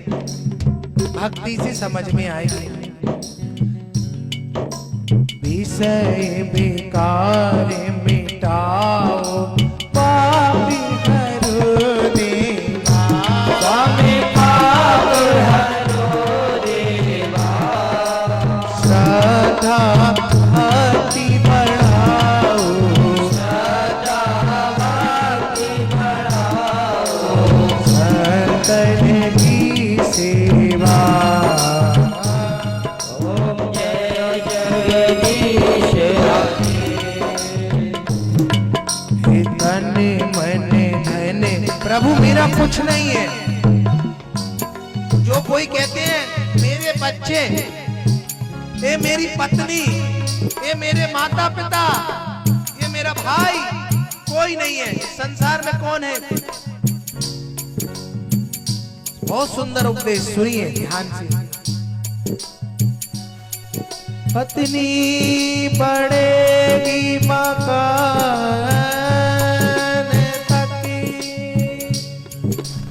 भक्ति से समझ में आएगी। विषय विकार मिटाओ पापी हरो देवा, स्वामी पाप हरो देवा, श्रद्धा भक्ति बढ़ाओ, सदा भक्ति बढ़ाओ, संतन की सेवा। ओम जय जगदीश हे तन मन धन प्रभु मेरा कुछ नहीं है। जो कोई कहते हैं मेरे बच्चे, ये मेरी पत्नी, ये मेरे माता पिता, ये मेरा भाई, कोई नहीं है संसार में। कौन है? बहुत सुंदर उपदेश, सुनिए ध्यान से। पत्नी बढ़ेगी मकान तक,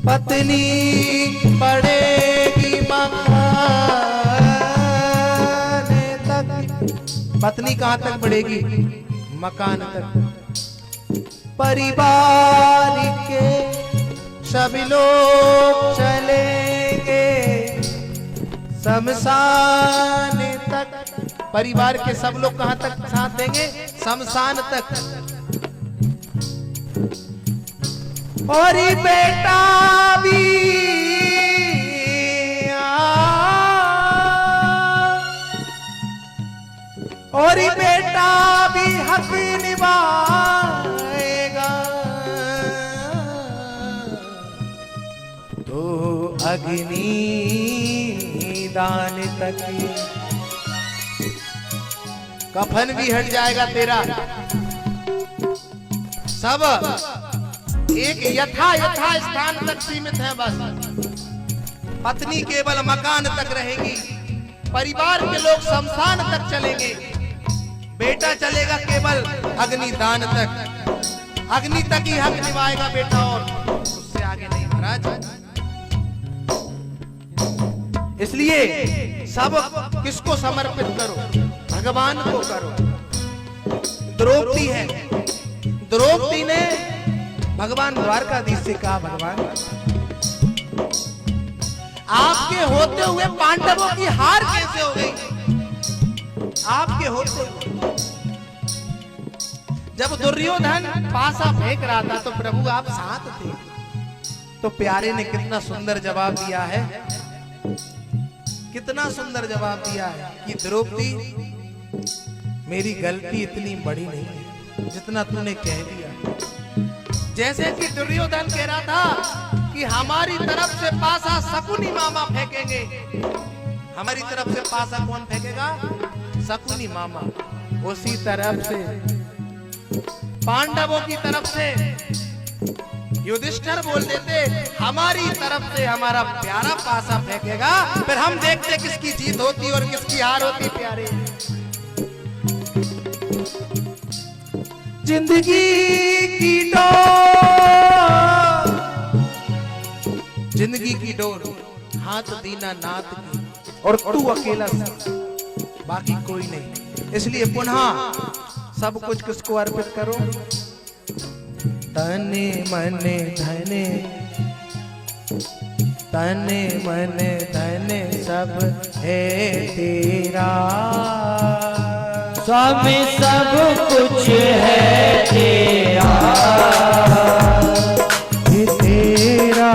पत्नी बढ़ेगी मकान तक। पत्नी कहाँ तक बढ़ेगी? मकान तक। परिवार के सभी लोग चलेंगे शमशान तक। परिवार के सब लोग कहां तक साथ देंगे? शमशान तक। और ये बेटा भी और ये बेटा भी हक निभाएगा, तो अग्नि दान तक। कफन भी हट जाएगा तेरा, सब एक यथा स्थान तक सीमित है बस। पत्नी केवल मकान तक रहेगी, परिवार के लोग शमशान तक चलेंगे, बेटा चलेगा केवल अग्निदान तक। अग्नि तक ही हक निभाएगा बेटा, और उससे आगे नहीं महाराज। इसलिए सब किसको समर्पित करो? भगवान को करो। द्रौपदी है, द्रौपदी ने भगवान द्वारकाधीश से कहा, भगवान आपके होते हुए पांडवों की हार कैसे हो गई? आपके होते हुए। जब दुर्योधन पासा फेंक रहा था तो प्रभु आप साथ थे। तो प्यारे ने कितना सुंदर जवाब दिया है, कितना सुंदर जवाब दिया है कि द्रौपदी मेरी गलती इतनी बड़ी नहीं है जितना तूने कह दिया। जैसे कि दुर्योधन कह रहा था कि हमारी तरफ से पासा शकुनी मामा फेंकेंगे। हमारी तरफ से पासा कौन फेंकेगा? शकुनी मामा। उसी तरफ से पांडवों की तरफ से युधिष्ठिर बोल देते हमारी तरफ से हमारा प्यारा पासा फेंकेगा, फिर हम देखते किसकी जीत होती और किसकी हार होती। प्यारे जिंदगी की डोर, जिंदगी की डोर हाथ दीना नाथ की, और तू अकेला बाकी कोई नहीं। इसलिए पुनः सब कुछ किसको अर्पित करो? तने मने धने, तने मने धने सब है तेरा। स्वामी सब कुछ है तेरा, ये तेरा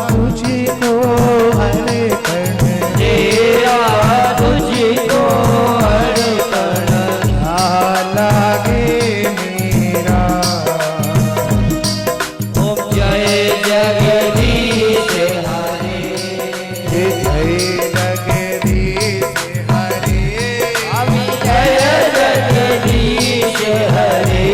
तुझको अर्पण, तेरा तुझको अर्पण, लागे मेरा। ओम जय जगदीश हरे, जय जगदीश हरे, स्वामी जय जगदीश हरे।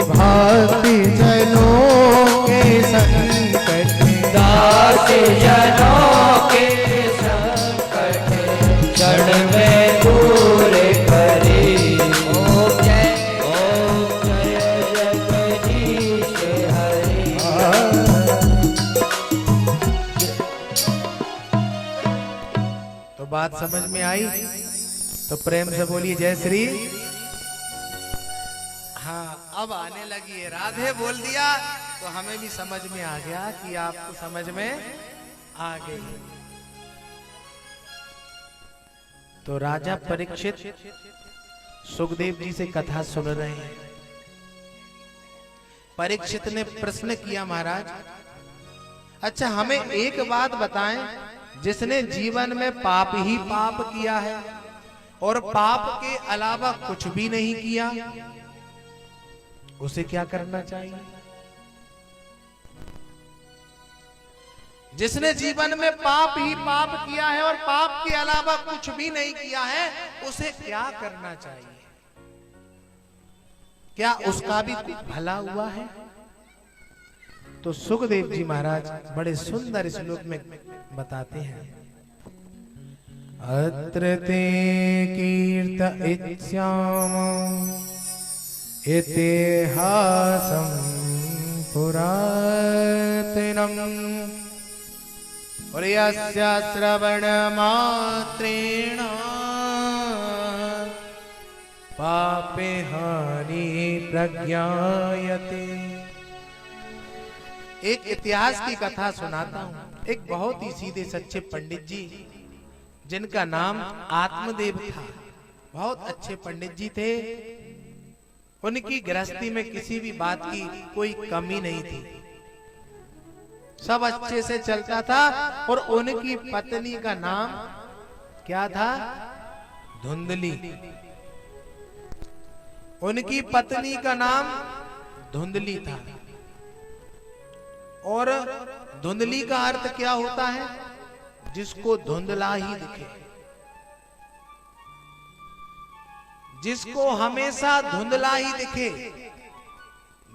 भक्ति जनों के संकट, दास जनों के संकट क्षण में दूर करे। ओम जय जगदीश हरे। तो बात समझ में आई? तो प्रेम से बोलिए जय श्री। हाँ, अब आने लगी है। राधे बोल दिया तो हमें भी समझ में आ गया कि आपको समझ में आ गई। तो राजा परीक्षित सुखदेव जी से कथा सुन रहे हैं। परीक्षित ने प्रश्न किया, महाराज अच्छा हमें एक बात बताएं, जिसने जीवन में पाप ही पाप किया है और पाप के अलावा कुछ भी नहीं किया, उसे क्या करना चाहिए? जिसने जीवन में पाप ही पाप किया है और पाप के अलावा कुछ भी नहीं किया है, उसे क्या करना चाहिए? क्या उसका भी भला हुआ है? तो सुखदेव जी महाराज बड़े सुंदर श्लोक में बताते हैं, अत्र ते कीर्त इत्स्याम इतिहासं पुरातनम् और यस्य श्रवण मात्रेण पापे हानि प्रज्ञायते। एक इतिहास की कथा सुनाता हूं। एक बहुत ही सीधे सच्चे पंडित जी, जिनका नाम आत्मदेव था, बहुत अच्छे पंडित जी थे। उनकी गृहस्थी में किसी भी बात की कोई कमी नहीं थी, सब अच्छे से चलता था। और उनकी पत्नी का नाम क्या था? धुंधली। उनकी पत्नी का नाम धुंधली था। और धुंधली का अर्थ क्या होता है? जिसको धुंधला ही दिखे, जिसको हमेशा धुंधला ही दिखे,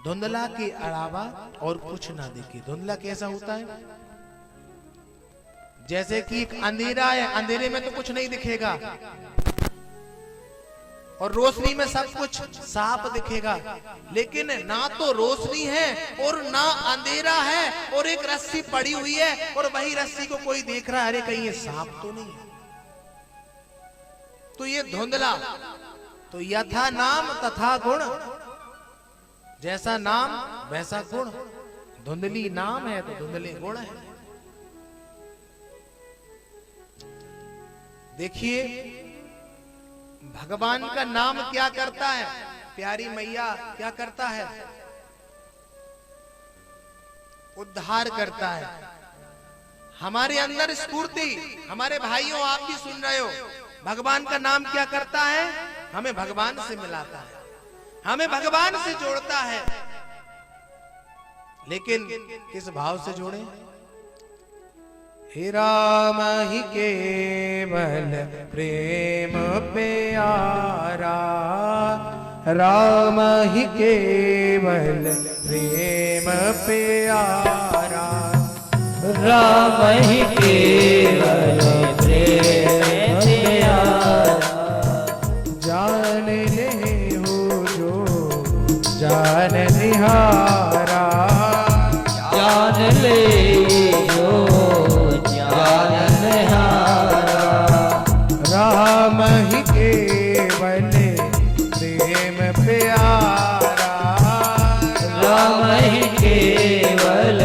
धुंधला के अलावा और कुछ ना दिखे। धुंधला कैसा होता है? जैसे कि एक अंधेरा है, अंधेरे में तो कुछ नहीं दिखेगा और रोशनी में सब कुछ साफ दिखेगा, लेकिन ना तो रोशनी है और ना अंधेरा है, और एक रस्सी पड़ी हुई है और वही रस्सी को कोई देख रहा है, अरे कहीं ये सांप तो नहीं है, तो ये धुंधला। तो यथा नाम तथा गुण, जैसा नाम वैसा गुण। धुंधली नाम है तो धुंधले गुण है। देखिए भगवान का नाम क्या करता है, प्यारी मैया क्या करता है? उद्धार करता है। हमारे अंदर स्फूर्ति, हमारे भाइयों आप भी सुन रहे हो, भगवान का नाम क्या करता है? हमें भगवान से मिलाता है, हमें भगवान से जोड़ता है। लेकिन किस भाव से जोड़े? हे राम ही केवल प्रेम प्यारा, राम ही केवल प्रेम प्यारा, राम ही केवल प्रेम प्यारा। जान ले हो जो जान निहारा, जान ले जो जान निहारा। राम ही केवल प्रेम प्यारा, राम ही केवल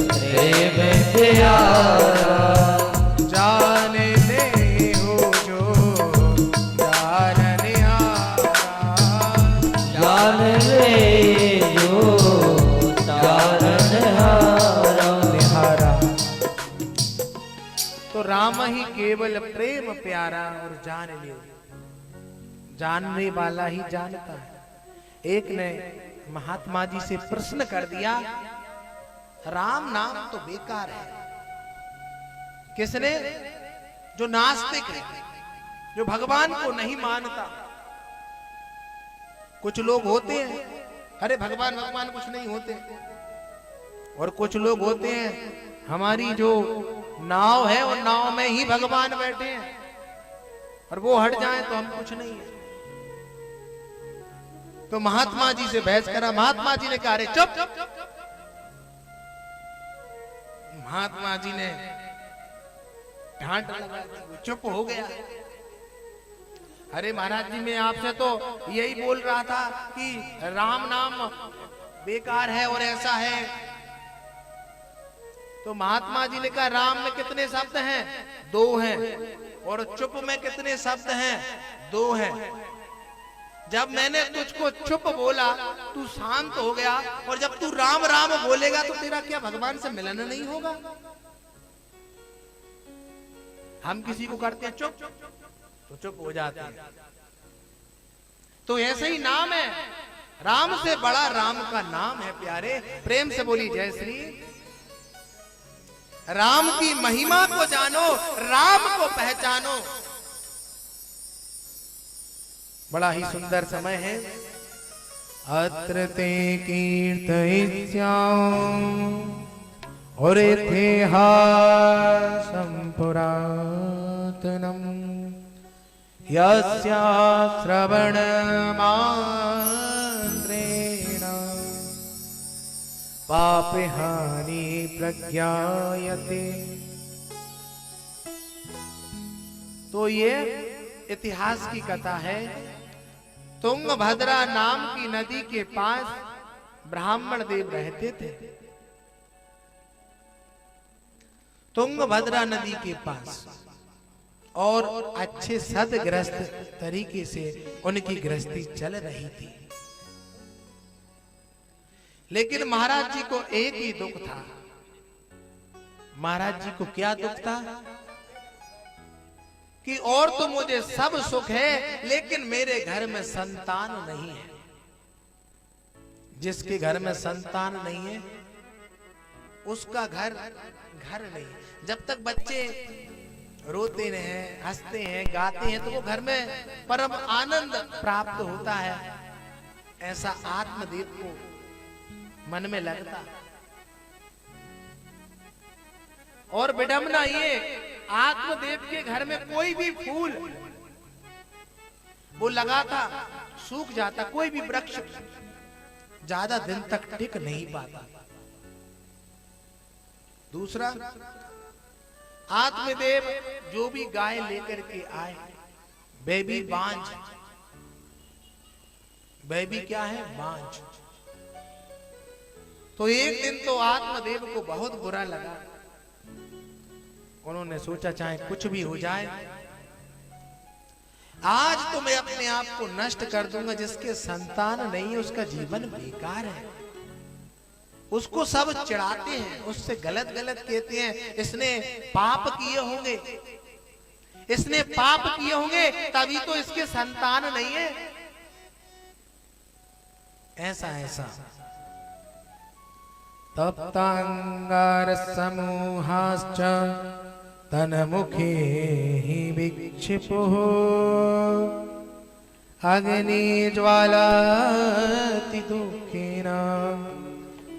प्रेम प्यारा। जान ले हो जो जान निहारा, जान ले जो जान निहारा। निहारा। तो राम ही केवल प्रेम प्यारा और जान ले, जानने वाला ही जानता है। एक ने महात्मा जी से प्रश्न कर दिया, राम नाम तो बेकार है। किसने? जो नास्तिक है, जो भगवान को नहीं मानता। कुछ लोग होते हैं, अरे भगवान भगवान कुछ नहीं होते, और कुछ लोग होते हैं, हमारी जो नाव है और नाव में ही भगवान बैठे हैं, और वो हट जाए तो हम कुछ नहीं है। तो महात्मा जी से बहस करा। महात्मा जी ने कहा, अरे चुप। महात्मा जी ने डांट लगा दी, वो चुप हो गया। अरे महाराज जी, मैं आपसे तो यही बोल रहा था कि राम नाम बेकार है और ऐसा है। तो महात्मा जी ने कहा, राम में कितने शब्द हैं? 2 हैं। और चुप में कितने शब्द हैं? 2 हैं। जब मैंने तुझको चुप बोला, तू शांत हो गया, और जब तू राम राम बोलेगा तो तेरा क्या भगवान से मिलन नहीं होगा? हम किसी को करते हैं चुप तो चुप हो जाते हैं। तो ऐसे ही नाम है, राम से बड़ा राम का नाम है प्यारे। प्रेम से बोली जय श्री राम। की महिमा को जानो, राम को पहचानो। बड़ा ही सुंदर समय है। अत्र ते कीर्तयिष्यामि और इतिहासं पुरातनम् यस्या श्रवणमात्रेण पापहानि प्रज्ञायते। तो ये इतिहास की कथा है। तुंगभद्रा नाम की नदी के पास ब्राह्मण देव रहते थे। तुंगभद्रा नदी के पास, और अच्छे सदग्रस्त तरीके से उनकी गृहस्थी चल रही थी। लेकिन महाराज जी को एक ही दुख था। महाराज जी को क्या दुख था? कि और तो मुझे सब सुख है, लेकिन मेरे घर में संतान नहीं है। जिसके घर में संतान नहीं है उसका घर घर नहीं। जब तक बच्चे रोते हैं, हंसते हैं, गाते हैं, तो वो घर में परम आनंद प्राप्त होता है। ऐसा आत्मदेव को मन में लगता। और विडंबना ये, आत्मदेव के घर में कोई भी फूल वो लगा था सूख जाता। कोई भी वृक्ष ज्यादा दिन तक टिक नहीं पाता। दूसरा, आत्मदेव जो भी गाय लेकर के आए, वे भी बांझ। वे भी क्या है? बांझ। तो एक दिन तो आत्मदेव को बहुत बुरा लगा। उन्होंने सोचा चाहे कुछ भी हो जाए, आज तो मैं अपने आप को नष्ट कर दूंगा। जिसके संतान नहीं है उसका जीवन बेकार है। उसको सब चिढ़ाते हैं, उससे गलत गलत कहते हैं। इसने पाप किए होंगे, इसने पाप किए होंगे, तभी तो इसके संतान नहीं है। ऐसा ऐसा तप्तांगार समूहाश्च तन्मुखे हि विक्षिपुः अग्निज्वालाति दुःखेन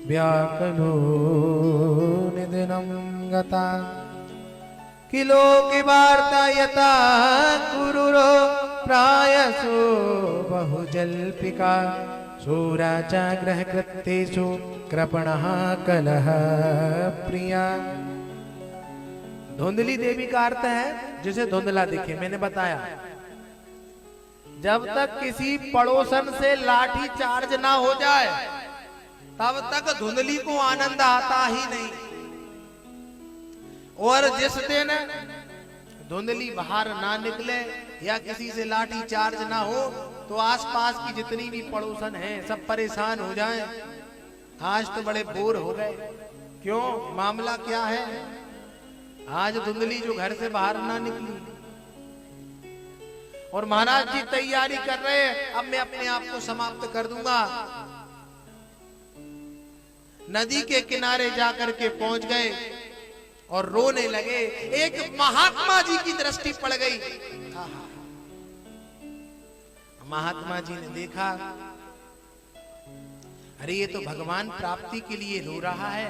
व्याकुलो निधनं गता किलोकी वार्ता यथा कुरुरो प्रायसो बहुजल्पिका सूराचा ग्रहकृत्येषु कृपणः कलह प्रिया। धुंधली देवी का अर्थ है जिसे धुंधला दिखे। मैंने बताया, जब तक किसी पड़ोसन से लाठी चार्ज ना हो जाए तब तक धुंधली को आनंद आता ही नहीं। और जिस दिन धुंधली बाहर ना निकले या किसी से लाठी चार्ज ना हो तो आसपास की जितनी भी पड़ोसन हैं सब परेशान हो जाएं। आज तो बड़े बोर हो गए। क्यों? मामला क्या है? आज धुंधली जो घर से बाहर ना निकली। और महाराज जी तैयारी कर रहे हैं, अब मैं अपने आप को समाप्त कर दूंगा। नदी के किनारे जाकर के पहुंच गए और रोने लगे। एक महात्मा जी की दृष्टि पड़ गई। महात्मा जी ने देखा, अरे ये तो भगवान प्राप्ति के लिए रो रहा है।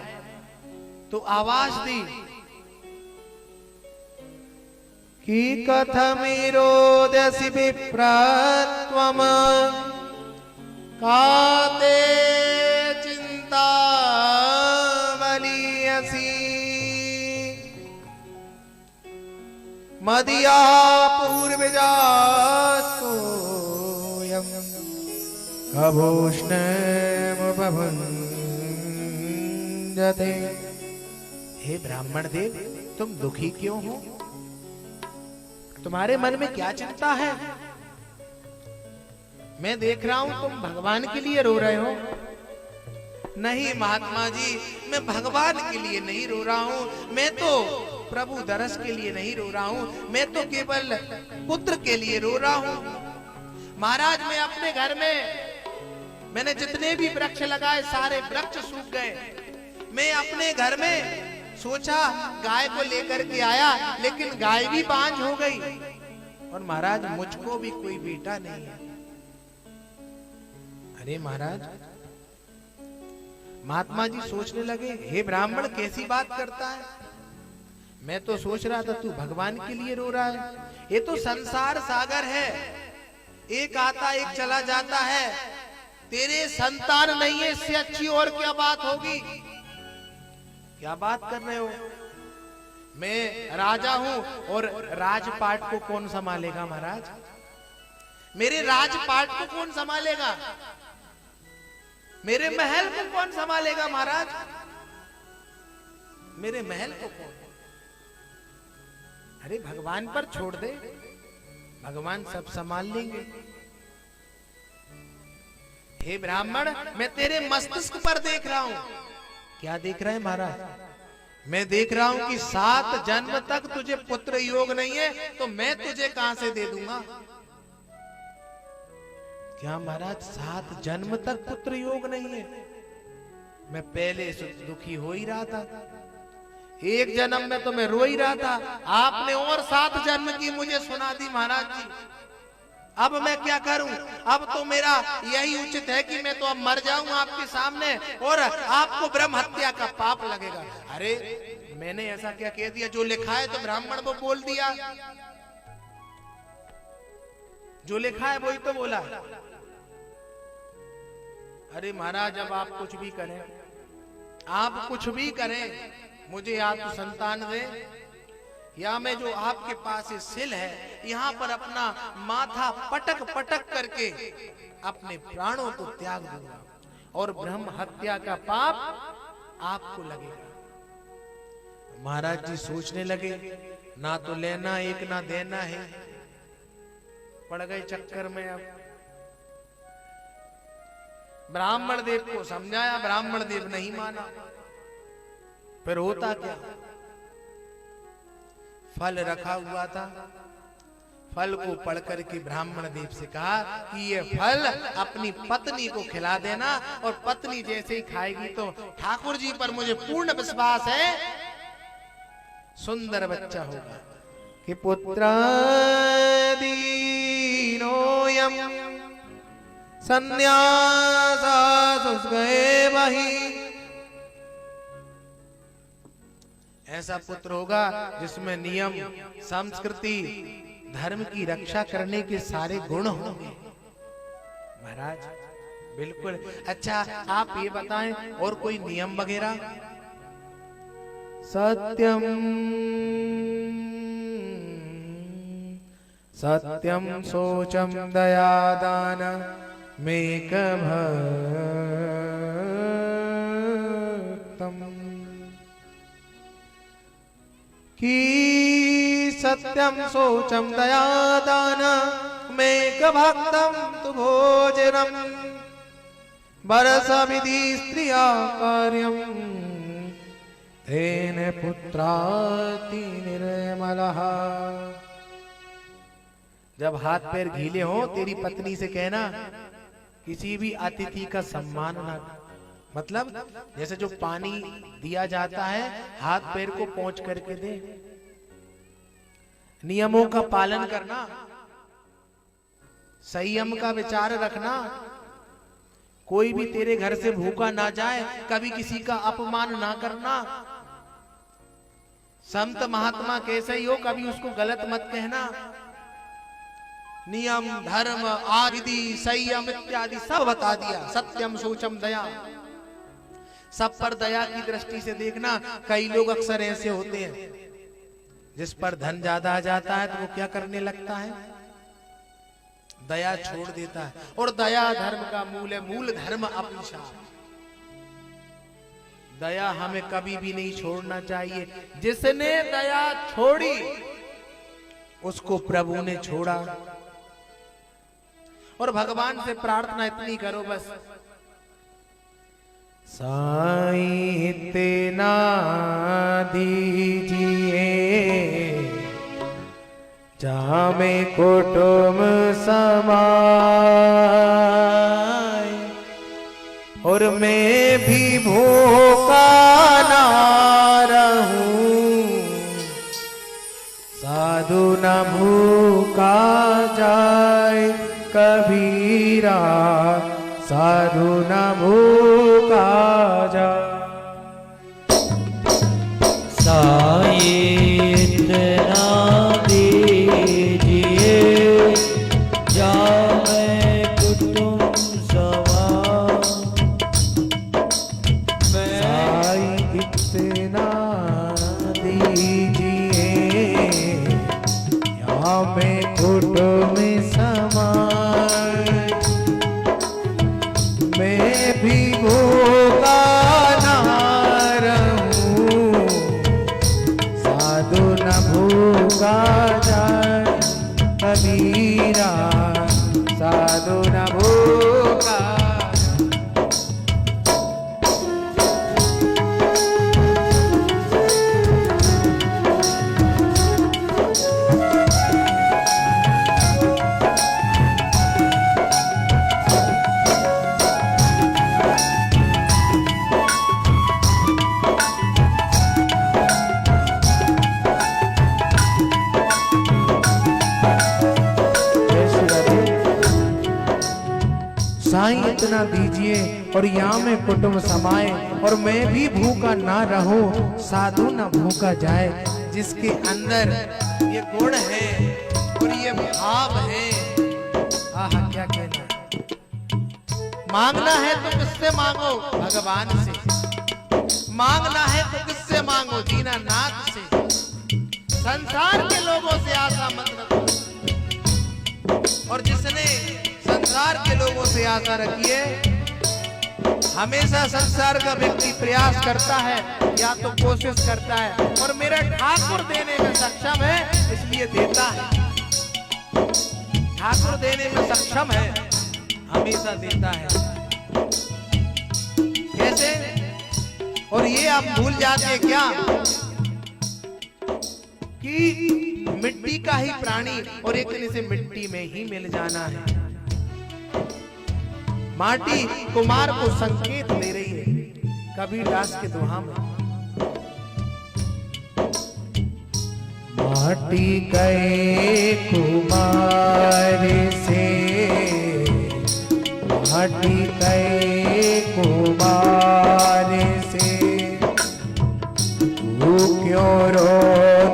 तो आवाज दी कि कथमिरोदसि विप्रत्वम् काते चिंतामणीयसि मदिया पूर्वजातोऽयं कभूष्णमुपभुञ्जते। हे ब्राह्मण देव, तुम दुखी क्यों हो? तुम्हारे मन में क्या चिंता है? मैं देख रहा हूं तुम भगवान के लिए रो रहे हो। नहीं महात्मा जी, मैं भगवान के लिए नहीं रो रहा हूं, मैं तो प्रभु दरस के लिए नहीं रो रहा हूं, मैं तो केवल पुत्र के लिए रो रहा हूं। महाराज, मैं अपने घर में मैंने जितने भी वृक्ष लगाए सारे वृक्ष सूख गए। मैं अपने घर में सोचा गाय को लेकर के आया, लेकिन गाय भी बांझ हो गई। और महाराज, मुझको भी कोई बेटा नहीं है। अरे महाराज, महात्मा जी सोचने लगे, हे ब्राह्मण कैसी बात करता है? मैं तो सोच रहा था तू भगवान के लिए रो रहा है। ये तो संसार सागर है, एक आता एक चला जाता है। तेरे संतान नहीं है, इससे अच्छी और क्या बात होगी? क्या बात कर रहे हो? मैं राजा हूं और राजपाट को कौन संभालेगा महाराज? मेरे राजपाट को कौन संभालेगा? मेरे महल को कौन संभालेगा महाराज? मेरे महल को कौन? अरे भगवान पर छोड़ दे, भगवान सब संभाल लेंगे। हे ब्राह्मण, मैं तेरे मस्तिष्क पर देख रहा हूं। क्या देख रहे हैं महाराज? मैं देख रहा हूं कि 7 जन्म तक तुझे पुत्र योग नहीं है, तो मैं तुझे कहां से दे दूंगा? क्या महाराज, 7 जन्म तक पुत्र योग नहीं है? मैं पहले से दुखी हो ही रहा था, एक जन्म में तो मैं रो ही रहा था, आपने और 7 जन्म की मुझे सुना दी महाराज जी। अब मैं क्या करूं? अब तो मेरा यही उचित है कि मैं तो अब मर जाऊं आपके सामने और आपको ब्रह्म हत्या का पाप लगेगा। अरे मैंने ऐसा क्या कह दिया? जो लिखा है तो ब्राह्मण वो बोल दिया, जो लिखा है वही तो बोला। अरे महाराज, अब आप कुछ भी करें, आप कुछ भी करें, मुझे या तो संतान दे, या मैं जो आपके पास ये सिल है यहां पर अपना माथा पटक पटक करके अपने प्राणों को त्याग दूंगा और ब्रह्म हत्या का पाप आपको लगेगा। महाराज जी सोचने लगे, ना तो लेना एक ना देना है, पड़ गए चक्कर में। अब ब्राह्मण देव को समझाया, ब्राह्मण देव नहीं माना। फिर होता क्या? फल रखा हुआ था, फल को पढ़ करके ब्राह्मण देव से कहा कि ये फल अपनी पत्नी को खिला देना, और पत्नी जैसे ही खाएगी तो ठाकुर जी पर मुझे पूर्ण विश्वास है सुंदर बच्चा होगा। कि पुत्रादीनोऽयं संन्यासासुस्गए वही, ऐसा पुत्र होगा जिसमें नियम, संस्कृति, धर्म की रक्षा करने के सारे गुण होंगे। महाराज बिल्कुल। अच्छा आप ये बताएं, और कोई नियम वगैरह? सत्यम सत्यम शोचम दया दान मेकभक्तम। कि सत्यम शोचम दया दान मेकभक्तम तु भोजनम बरस विधि स्त्रिया कार्यम तेन पुत्राति निर्मलः। जब हाथ पैर गीले हो तेरी पत्नी से कहना किसी भी अतिथि का सम्मान ना, मतलब जैसे जो पानी दिया जाता है हाथ पैर को पोंछ करके दे। नियमों का पालन करना, संयम का विचार रखना, कोई भी तेरे घर से भूखा ना जाए, कभी किसी का अपमान ना करना। संत महात्मा कैसे ही हो, कभी उसको गलत मत कहना। नियम, धर्म, आदि, संयम इत्यादि सब बता दिया। सत्यम शोचम दया, सब पर दया की दृष्टि से देखना। कई लोग अक्सर ऐसे होते हैं जिस पर धन ज्यादा आ जाता है तो वो क्या करने लगता है? दया छोड़ देता है। और दया धर्म का मूल है, मूल धर्म अभिशाप। दया हमें कभी भी नहीं छोड़ना चाहिए। जिसने दया छोड़ी उसको प्रभु ने छोड़ा। और भगवान से प्रार्थना इतनी करो बस, साईं इतना दीजिए जामे कुटुम समाए, और मैं भी भूखा ना रहूं, साधु न भूखा जाए कबीरा, साधु न भूखा जाए। साईं इतना दीजिए जामे कुटुम समाए, साईं इतना दीजिए यहाँ में कुटुम समाए, मैं भी भूखा ना रहूं, साधु न भूखा जाए कबीरा, साधु न भूखा। साईं इतना दीजिए और यहाँ में कुटुंब समाए, और मैं भी भूखा ना रहूं, साधु ना भूखा जाए। जिसके अंदर ये गुण है और ये भाव है, आहा क्या कहना। मांगना है तो किससे मांगो? भगवान से। मांगना है तो किससे मांगो? दीनानाथ से। संसार के लोगों से आशा मत रखो। और जिसने संसार के लोगों से आशा रखी है, हमेशा संसार का व्यक्ति प्रयास करता है या तो कोशिश करता है, और मेरा ठाकुर देने में सक्षम है इसलिए देता है। ठाकुर देने में सक्षम है, हमेशा देता है। कैसे? और ये आप भूल जाते हैं क्या कि मिट्टी का ही प्राणी और एक दिन से मिट्टी में ही मिल जाना है। माटी कुमार को संकेत दे रही है कबीर दास के दोहा में। माटी गए कुमार से, माटी गए कुमार से, तू क्यों रो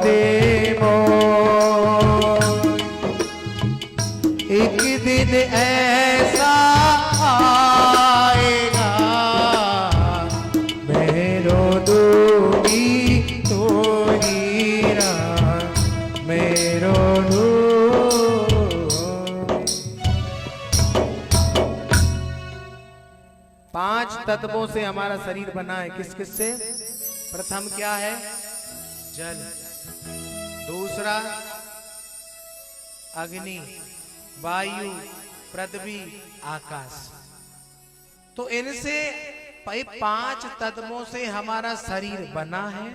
दे मोर, एक दिन ऐसा आएगा मैं रो दूंगी तोरी रात, मैं रो दूंगी। 5 तत्वों से हमारा शरीर बना है। किस किस से? प्रथम क्या है? जल। दूसरा अग्नि, वायु, पृथ्वी, आकाश। तो इनसे 5 तत्वों से हमारा शरीर बना है,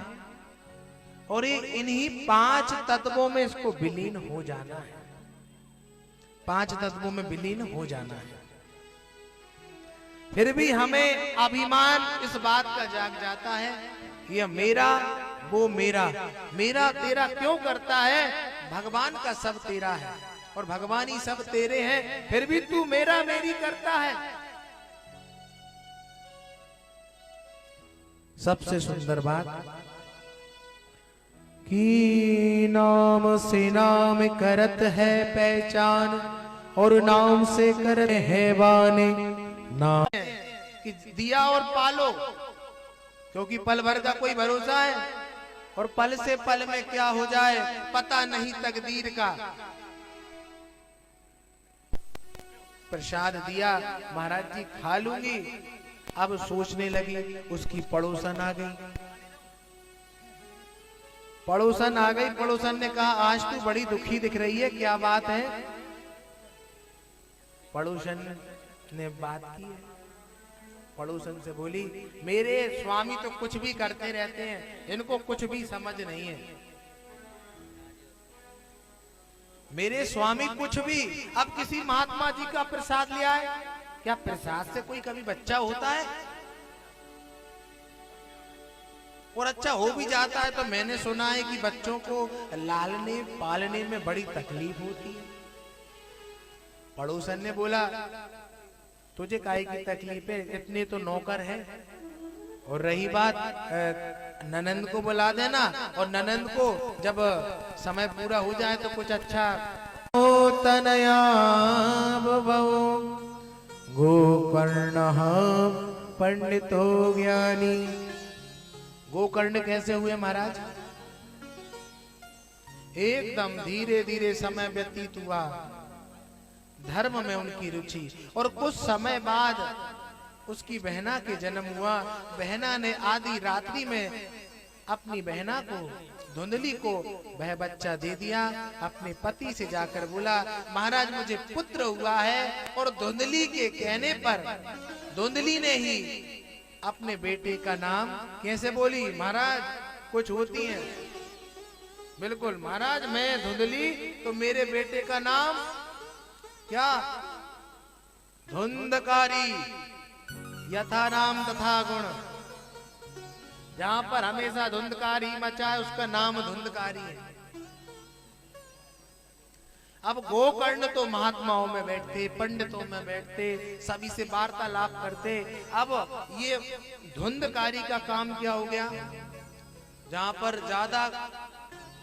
और ये इन्हीं 5 तत्वों में इसको विलीन हो जाना है। 5 तत्वों में विलीन हो जाना है। फिर भी हमें अभिमान इस बात का जाग जाता है कि ये मेरा, वो मेरा, मेरा तेरा क्यों करता है? भगवान का सब तेरा है और भगवान ही सब तेरे हैं, फिर भी तू मेरा मेरी करता है। सबसे सुंदर बात कि नाम से नाम करत है पहचान, और नाम से करत है बाने। नाम कि दिया और पालो, क्योंकि पल भर का कोई भरोसा है। और पल से पल में क्या हो जाए पता नहीं तकदीर का। प्रसाद दिया, महाराज जी खा लूंगी। अब सोचने लगी, उसकी पड़ोसन आ गई। पड़ोसन आ गई, पड़ोसन ने कहा आज तू बड़ी दुखी दिख रही है, क्या बात है? पड़ोसन ने बात की। पड़ोसन से बोली, मेरे स्वामी तो कुछ भी करते रहते हैं, इनको कुछ भी समझ नहीं है। मेरे स्वामी कुछ भी, अब किसी महात्मा जी का प्रसाद लिया है, क्या प्रसाद से कोई कभी बच्चा होता है? और अच्छा हो भी जाता है तो मैंने सुना है कि बच्चों को लालने पालने में बड़ी तकलीफ होती है। पड़ोसन ने बोला, तुझे काहे की तकलीफ है, इतने तो नौकर हैं। और रही बात, ननंद को बुला देना, और ननंद को जब समय पूरा हो जाए तो कुछ अच्छा तनया गोकर्ण पंडितो ज्ञानी। गोकर्ण कैसे हुए महाराज? एकदम धीरे धीरे समय व्यतीत हुआ, धर्म में उनकी रुचि। और कुछ समय बाद उसकी बहना के जन्म हुआ। बहना ने आधी रात्रि में अपनी बहना को, धुंधली को, वह बच्चा दे दिया। अपने पति से जाकर बोला, महाराज मुझे पुत्र हुआ है। और धुंधली के कहने पर धुंधली ने ही अपने बेटे का नाम कैसे बोली? महाराज कुछ होती हैं बिल्कुल, महाराज मैं धुंधली तो मेरे बेटे का नाम क्या? धुंधकारी। यथा नाम तथा गुण। जहां पर हमेशा धुंधकारी मचा है उसका नाम धुंधकारी है। अब गोकर्ण तो महात्माओं में बैठते, पंडितों में बैठते, सभी से वार्तालाप करते। अब ये धुंधकारी का काम क्या हो गया? जहां पर ज्यादा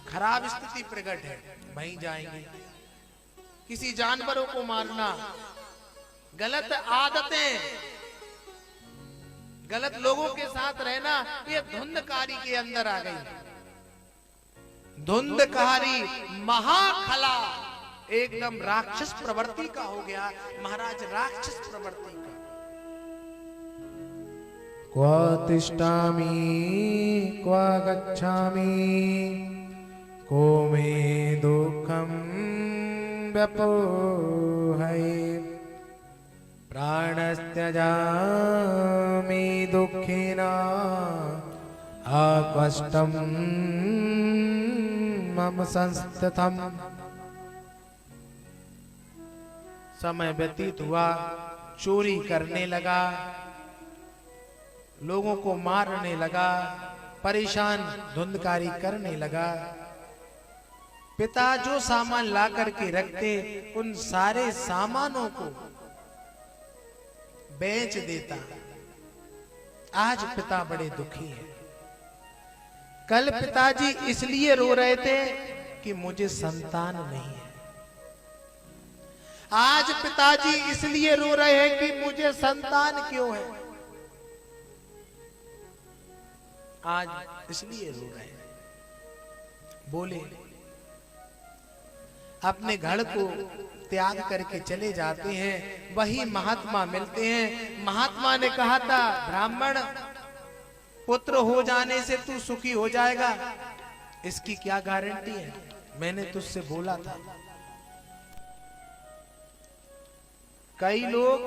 खराब स्थिति प्रकट है वहीं जाएंगे। किसी जानवरों को मारना, गलत आदतें, गलत लोगों के साथ रहना, ये धुंधकारी के अंदर आ गई। धुंधकारी महाखला, एकदम राक्षस प्रवृत्ति का हो गया महाराज, राक्षस प्रवृत्ति का। क्वा तिष्ठामि क्वा गच्छामि को मे दुःखं व्यपोहै प्राणस्त्यजामि दुःखेन आकष्टं मम संस्थितम्। समय व्यतीत हुआ, चोरी करने लगा, लोगों को मारने लगा, परेशान धुंधकारी करने लगा। पिता जो सामान ला करके रखते उन सारे सामानों को बेच देता। आज पिता बड़े दुखी हैं। कल पिताजी इसलिए रो रहे थे कि मुझे संतान नहीं है। आज पिताजी इसलिए रो रहे हैं कि मुझे संतान क्यों है। आज इसलिए रो रहे हैं। बोले, अपने घर को त्याग करके चले जाते हैं। वही महात्मा मिलते हैं। महात्मा ने कहा था, ब्राह्मण पुत्र हो जाने से तू सुखी हो जाएगा, इसकी क्या गारंटी है? मैंने तुझसे बोला था। कई लोग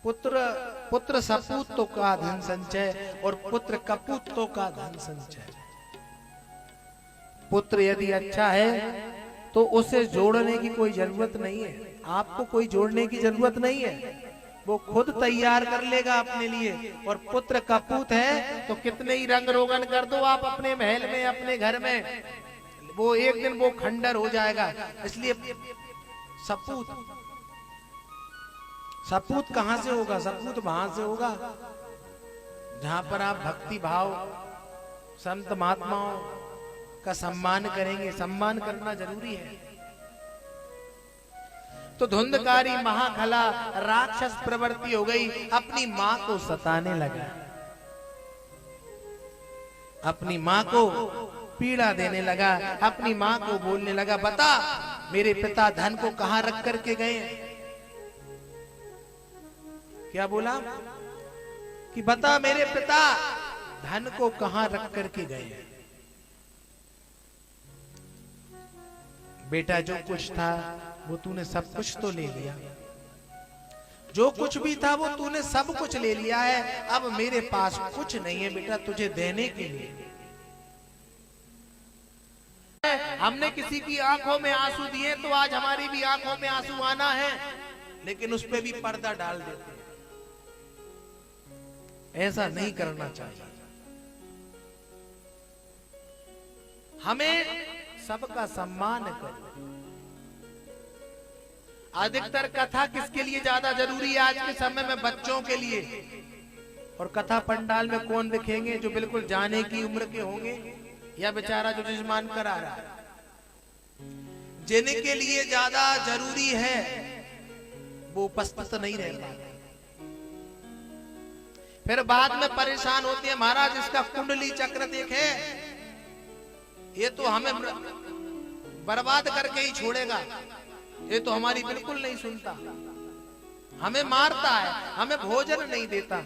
पुत्र सपूतों का धन संचय और पुत्र कपूतों का धन संचय। पुत्र यदि अच्छा है तो उसे जोड़ने की कोई जरूरत नहीं है। आपको कोई जोड़ने की जरूरत नहीं है, वो खुद तैयार कर लेगा अपने लिए। और पुत्र कपूत है तो कितने ही रंग रोगन कर दो आप अपने महल में, अपने घर में, वो एक दिन वो खंडर हो जाएगा। इसलिए सपूत कहां से होगा? सपूत वहां से होगा जहां पर आप भक्ति भाव, संत महात्माओं का सम्मान करेंगे। सम्मान करना जरूरी है। तो धुंधकारी महाखला राक्षस प्रवृत्ति हो गई, अपनी मां को सताने लगा। अपनी माँ को पीड़ा देने लगा, अपनी माँ को बोलने लगा, बता मेरे पिता धन को कहां रख करके गए? क्या बोला कि बता मेरे पिता धन को कहां रख करके गए? बेटा जो कुछ था वो तूने सब कुछ तो ले लिया, जो कुछ भी था वो तूने सब कुछ ले लिया है, अब मेरे पास कुछ नहीं है बेटा तुझे देने के लिए। हमने किसी की आंखों में आंसू दिए तो आज हमारी भी आंखों में आंसू आना है, लेकिन उस पे भी पर्दा डाल देते हैं। ऐसा नहीं करना चाहिए। हमें सबका सम्मान करो। अधिकतर कथा किसके लिए ज्यादा जरूरी है आज के समय में? बच्चों के लिए। और कथा पंडाल में कौन दिखेंगे? जो बिल्कुल जाने की उम्र के होंगे या बेचारा जो जजमान करा रहा है। जिनके लिए ज्यादा जरूरी है वो उपस्थित नहीं रह पाते, फिर बाद में परेशान होते हैं। महाराज इसका कुंडली चक्र देखे, ये तो हमें बर्बाद करके ही छोड़ेगा, ये तो हमारी बिल्कुल नहीं सुनता, हमें मारता है, हमें भोजन नहीं देता।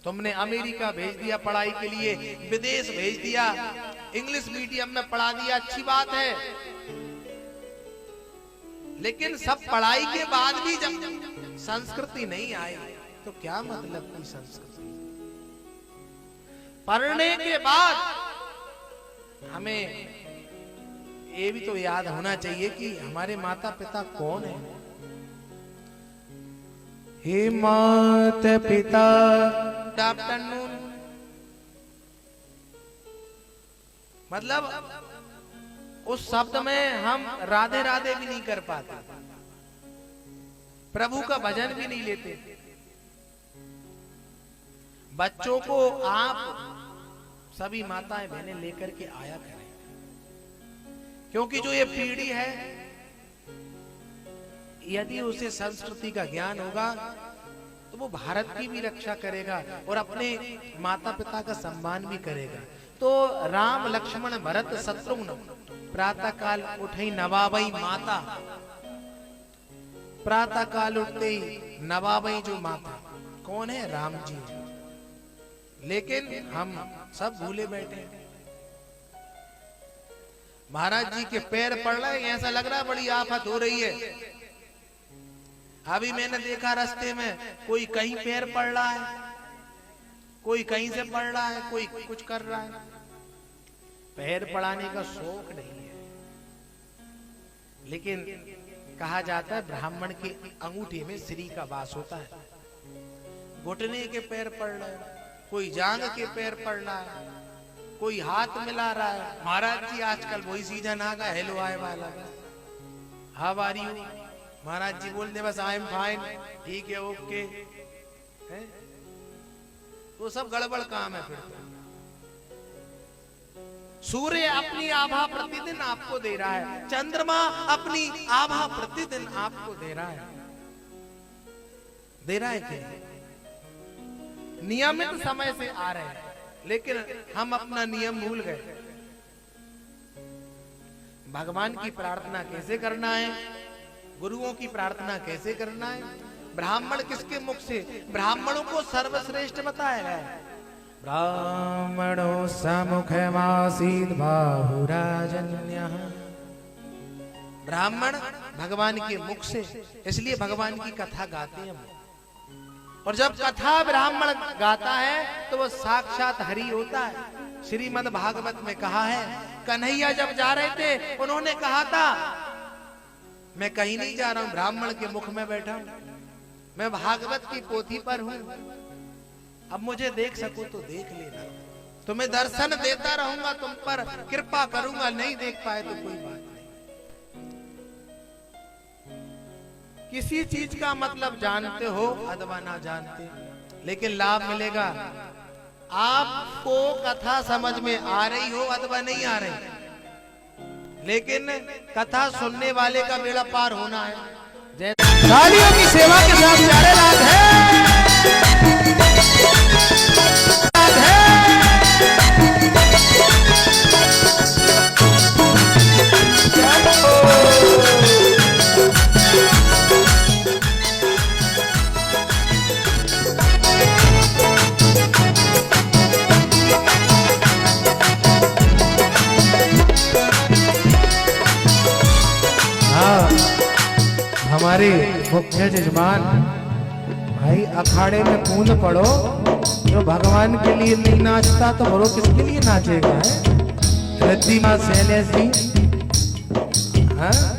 तुमने अमेरिका भेज दिया पढ़ाई के लिए, विदेश भेज दिया, इंग्लिश मीडियम में पढ़ा दिया, अच्छी बात है, लेकिन सब पढ़ाई के बाद भी जब संस्कृति नहीं आई तो क्या मतलब की संस्कृति? पढ़ने के बाद हमें ये भी तो याद होना चाहिए कि हमारे माता पिता कौन है। हे माता पिता, गुड आफ्टरनून, मतलब उस शब्द में हम राधे राधे भी नहीं कर पाते, प्रभु का भजन भी नहीं लेते। बच्चों को आप सभी माताएं बहनें लेकर के आया करें, क्योंकि जो ये पीढ़ी है यदि उसे संस्कृति का ज्ञान होगा तो वो भारत की भी रक्षा करेगा और अपने माता पिता का सम्मान भी करेगा। तो राम लक्ष्मण भरत शत्रुघ्न प्रातः काल उठई नवाबई माता, प्रातः काल उठते ही नवाबई जो माता कौन है? राम जी। लेकिन हम सब भूले बैठे हैं। महाराज जी के पैर पड़ रहे हैं, ऐसा लग रहा है बड़ी आफत हो रही है। अभी मैंने देखा रास्ते में कोई कहीं पैर पड़ रहा है, कोई कहीं से पड़ रहा है, कोई कुछ कर रहा है। पैर पड़ाने का शौक नहीं है, लेकिन कहा जाता है ब्राह्मण के अंगूठे में श्री का वास होता है। घुटने के पैर पड़ रहे हैं, कोई जांग के पैर पड़ रहा है, कोई हाथ मिला रहा है। महाराज जी आजकल वही सीजन आ गया, हेलो आए वाला, हाउ आर यू? महाराज जी बोल दे बस आई एम फाइन, ठीक है, ओके है? वो सब गड़बड़ काम है। फिर सूर्य अपनी आभा प्रतिदिन आपको दे रहा है, चंद्रमा अपनी आभा प्रतिदिन आपको दे रहा है। दे रहा है क्या? नियमित समय से आ रहे हैं, लेकिन हम अपना नियम भूल गए। भगवान की प्रार्थना कैसे करना है, गुरुओं की प्रार्थना कैसे करना है? ब्राह्मण किसके मुख से? ब्राह्मणों को सर्वश्रेष्ठ बताया गया है। ब्राह्मणों समुखमासीत् बाहुराजन्यः। ब्राह्मण भगवान के मुख से, इसलिए भगवान की कथा गाते हैं हम। और जब कथा ब्राह्मण गाता है तो वो साक्षात हरि होता है। श्रीमद् भागवत में कहा है, कन्हैया जब जा रहे थे उन्होंने कहा था मैं कहीं नहीं जा रहा हूं, ब्राह्मण के मुख में बैठा हूं, मैं भागवत की पोथी पर हूं, अब मुझे देख सको तो देख लेना, तुम्हें दर्शन देता रहूंगा, तुम पर कृपा करूंगा, नहीं देख पाए तो कोई बात नहीं। किसी चीज का मतलब जानते हो अथवा ना जानते, लेकिन लाभ मिलेगा। आपको कथा समझ में आ रही हो अथवा नहीं आ रही, लेकिन कथा सुनने वाले का बेड़ा पार होना है। तालियों की सेवा के साथ प्यारे राधे राधे। हमारे मुख्य जजमान भाई अखाड़े में कूद पड़ो। जो भगवान के लिए नहीं नाचता तो वो किसके लिए नाचेगा है? रिद्धिमा शैलेश जी, हाँ